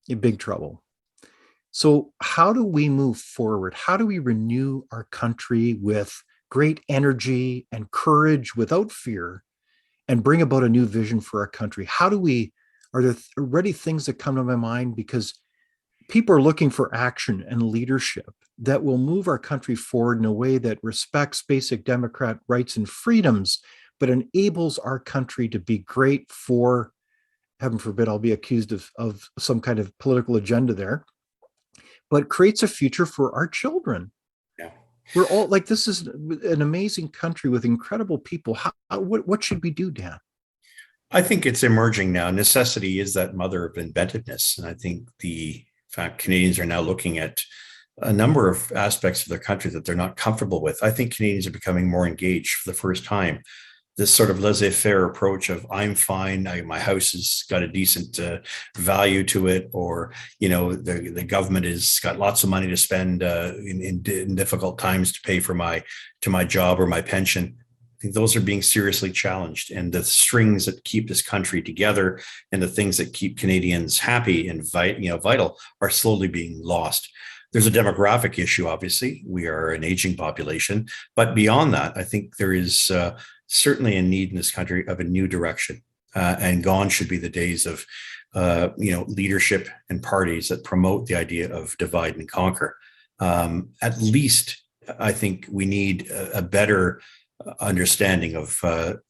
in big trouble. So how do we move forward? How do we renew our country with great energy and courage without fear and bring about a new vision for our country? Are there already things that come to my mind? Because people are looking for action and leadership that will move our country forward in a way that respects basic democrat rights and freedoms, but enables our country to be great for, heaven forbid, I'll be accused of some kind of political agenda there, but creates a future for our children. Yeah. We're all like, this is an amazing country with incredible people. What should we do, Dan? I think it's emerging now. Necessity is that mother of inventiveness. And I think in fact, Canadians are now looking at a number of aspects of their country that they're not comfortable with. I think Canadians are becoming more engaged for the first time. This sort of laissez-faire approach of I'm fine, my house has got a decent value to it, or the government has got lots of money to spend in difficult times to pay for my job or my pension. I think those are being seriously challenged, and the strings that keep this country together and the things that keep Canadians happy and vital are slowly being lost. There's a demographic issue, obviously. We are an aging population, but beyond that, I think there is certainly a need in this country of a new direction, and gone should be the days of leadership and parties that promote the idea of divide and conquer. At least, I think we need a better understanding of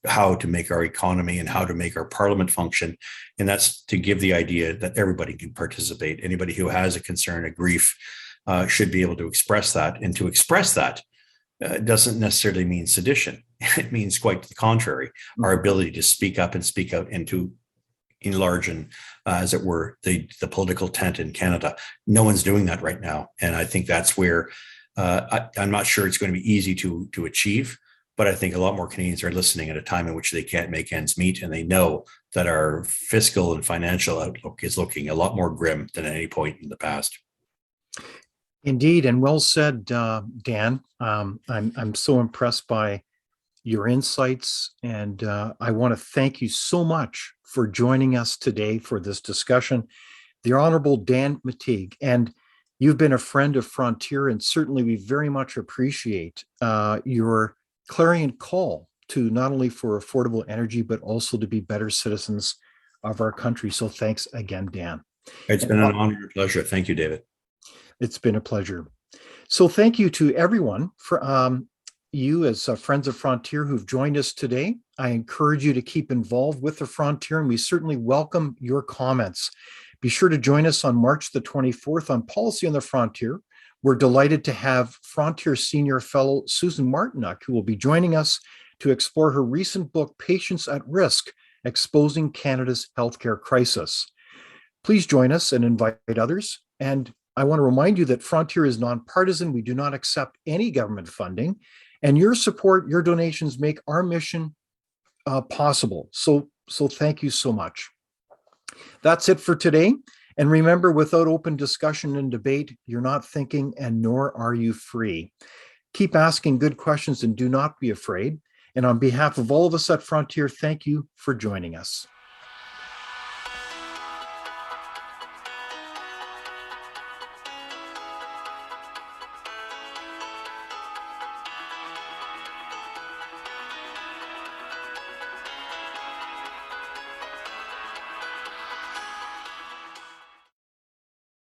how to make our economy and how to make our parliament function. And that's to give the idea that everybody can participate. Anybody who has a concern, a grief, should be able to express that. And to express that doesn't necessarily mean sedition. It means quite the contrary, our ability to speak up and speak out and to enlarge and, as it were, the political tent in Canada. No one's doing that right now. And I think that's where I'm not sure it's going to be easy to achieve. But I think a lot more Canadians are listening at a time in which they can't make ends meet, and they know that our fiscal and financial outlook is looking a lot more grim than at any point in the past. Indeed, and well said, Dan. I'm so impressed by your insights, and I want to thank you so much for joining us today for this discussion. The Honorable Dan McTeague, and you've been a friend of Frontier, and certainly we very much appreciate your clarion call to not only for affordable energy, but also to be better citizens of our country. So thanks again, Dan. It's been an honor and a pleasure. Thank you, David. It's been a pleasure. So thank you to everyone for you as friends of Frontier who've joined us today. I encourage you to keep involved with the Frontier, and we certainly welcome your comments. Be sure to join us on March the 24th on Policy on the Frontier. We're delighted to have Frontier Senior Fellow Susan Martinuk, who will be joining us to explore her recent book, Patients at Risk, Exposing Canada's Healthcare Crisis. Please join us and invite others. And I want to remind you that Frontier is nonpartisan. We do not accept any government funding. And your support, your donations make our mission possible. So thank you so much. That's it for today. And remember, without open discussion and debate, you're not thinking and nor are you free. Keep asking good questions and do not be afraid. And on behalf of all of us at Frontier, thank you for joining us.